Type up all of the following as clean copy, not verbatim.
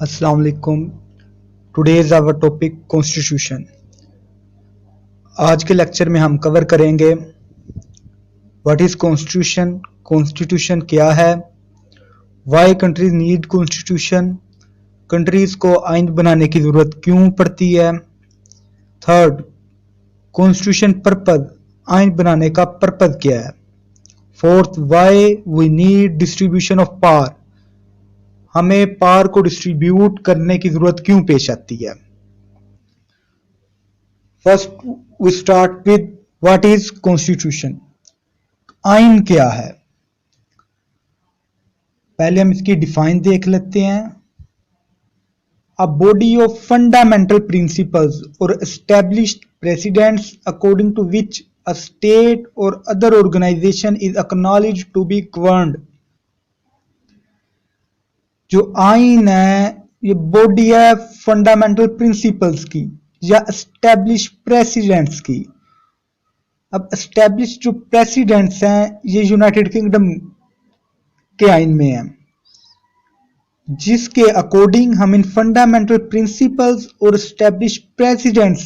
अस्सलाम वालेकुम। Today is our topic constitution. आज के लेक्चर में हम कवर करेंगे व्हाट इज़ कॉन्स्टिट्यूशन, कॉन्स्टिट्यूशन क्या है, why countries need constitution, countries को आइन बनाने की ज़रूरत क्यों पड़ती है। थर्ड, कॉन्स्टिट्यूशन पर्पज़, आइन बनाने का पर्पज़ क्या है। Fourth, why we need distribution of power, हमें पावर को डिस्ट्रीब्यूट करने की जरूरत क्यों पेश आती है। First we start with what is constitution, आइन क्या है। पहले हम इसकी डिफाइन देख लेते हैं। A body of fundamental principles or established precedents according to which a state और other organization is acknowledged to be governed. जो आइन है ये बॉडी है फंडामेंटल प्रिंसिपल्स की या एस्टेब्लिश प्रेसिडेंट्स की। अब एस्टेब्लिश जो प्रेसिडेंट्स हैं ये यूनाइटेड किंगडम के आइन में है, जिसके अकॉर्डिंग हम इन फंडामेंटल प्रिंसिपल्स और एस्टेब्लिश प्रेसिडेंट्स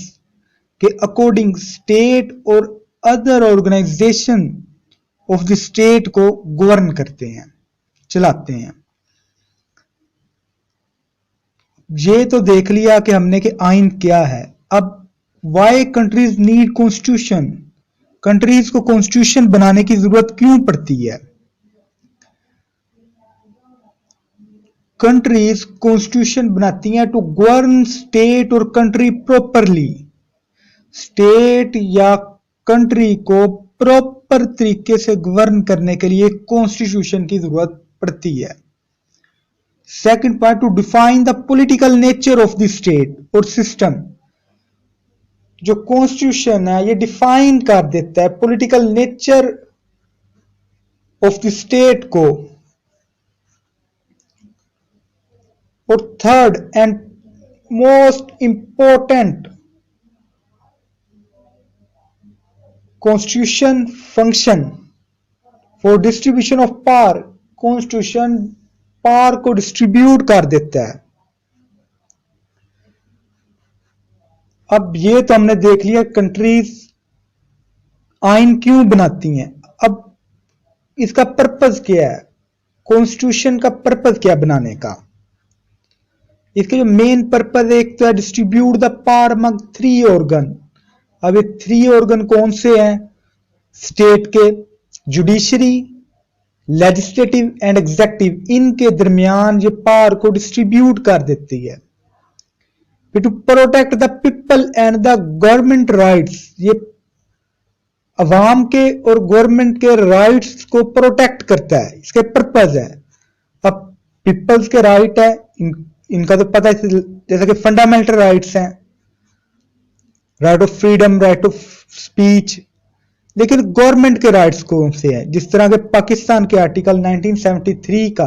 के अकॉर्डिंग स्टेट और other organisation of the state को गवर्न करते हैं, चलाते हैं। ये तो देख लिया कि हमने कि आइन क्या है। अब why countries need constitution, countries को कॉन्स्टिट्यूशन बनाने की जरूरत क्यों पड़ती है। कंट्रीज कॉन्स्टिट्यूशन बनाती हैं टू गवर्न स्टेट और कंट्री प्रॉपरली, स्टेट या कंट्री को प्रॉपर तरीके से गवर्न करने के लिए कॉन्स्टिट्यूशन की जरूरत पड़ती है। Second part, to define the political nature of the state और सिस्टम। जो कॉन्स्टिट्यूशन है ये डिफाइन कर देता है political nature of the state को। और third and most important, constitution function for distribution of power, constitution power को डिस्ट्रीब्यूट कर देता है। अब ये तो हमने देख लिया कंट्रीज आइन क्यों बनाती हैं। अब इसका पर्पस क्या है, कॉन्स्टिट्यूशन का पर्पस क्या बनाने का। इसका जो मेन पर्पस है, एक तो है distribute the power among three organ. अब ये थ्री ऑर्गन कौन से हैं स्टेट के, जुडिशरी, लेजिस्लेटिव एंड एग्जेक्टिव, इनके दरमियान ये पावर को डिस्ट्रीब्यूट कर देती है। To protect the people and the government rights, ये अवाम के और गवर्नमेंट के राइट्स को प्रोटेक्ट करता है, इसके पर्पज है। अब पीपल्स के राइट है, इनका तो पता है, जैसे कि फंडामेंटल राइट्स हैं, right of freedom, right of speech. लेकिन गवर्नमेंट के राइट्स कौन से हैं, जिस तरह के पाकिस्तान के आर्टिकल 1973 का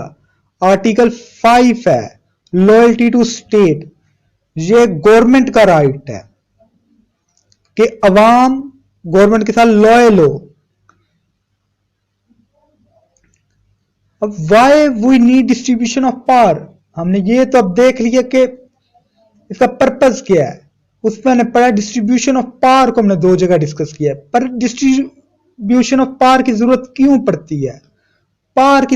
आर्टिकल 5 है, लॉयल्टी टू स्टेट। ये गवर्नमेंट का राइट है कि अवाम गवर्नमेंट के साथ लॉयल हो। अब why we need distribution of power, हमने ये तो अब देख लिया कि इसका पर्पस क्या है। उसमें मैंने पढ़ा डिस्ट्रीब्यूशन ऑफ पावर को हमने दो जगह डिस्कस किया, पर डिस्ट्रीब्यूशन ऑफ पावर की जरूरत क्यों पड़ती है, पावर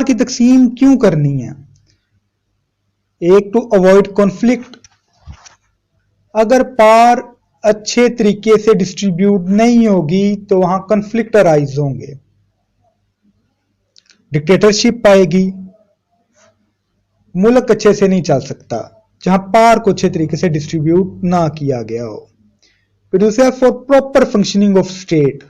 की तकसीम क्यों करनी है। एक, टू अवॉइड कॉन्फ्लिक्ट, अगर पावर अच्छे तरीके से डिस्ट्रीब्यूट नहीं होगी तो वहां कॉन्फ्लिक्ट अराइज होंगे, डिक्टेटरशिप आएगी, मुल्क अच्छे से नहीं चल सकता जहां पावर को अच्छे तरीके से डिस्ट्रीब्यूट ना किया गया हो। फिर दूसरा, for proper functioning of state,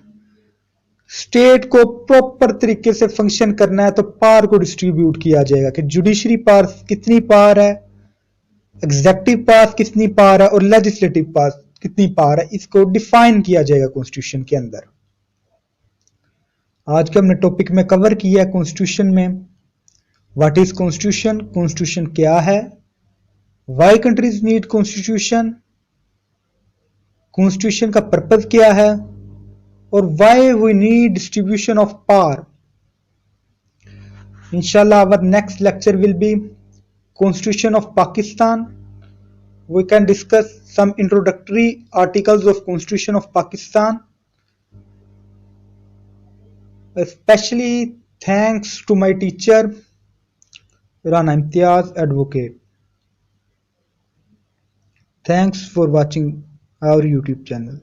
state को प्रॉपर तरीके से फंक्शन करना है तो पावर को डिस्ट्रीब्यूट किया जाएगा कि जुडिशरी पावर कितनी पावर है, एग्जेक्टिव पावर कितनी पावर है और लेजिस्लेटिव पावर कितनी पावर है, इसको डिफाइन किया जाएगा कॉन्स्टिट्यूशन के अंदर। आज के हमने टॉपिक में कवर किया है कॉन्स्टिट्यूशन में व्हाट इज कॉन्स्टिट्यूशन, कॉन्स्टिट्यूशन क्या है, why countries need constitution, constitution का पर्पस क्या है, और why we need distribution of power. Inshallah, our next lecture will be Constitution of Pakistan. We can discuss some introductory articles of Constitution of Pakistan. Especially thanks to my teacher Rana Imtiaz Advocate. Thanks for watching our YouTube channel.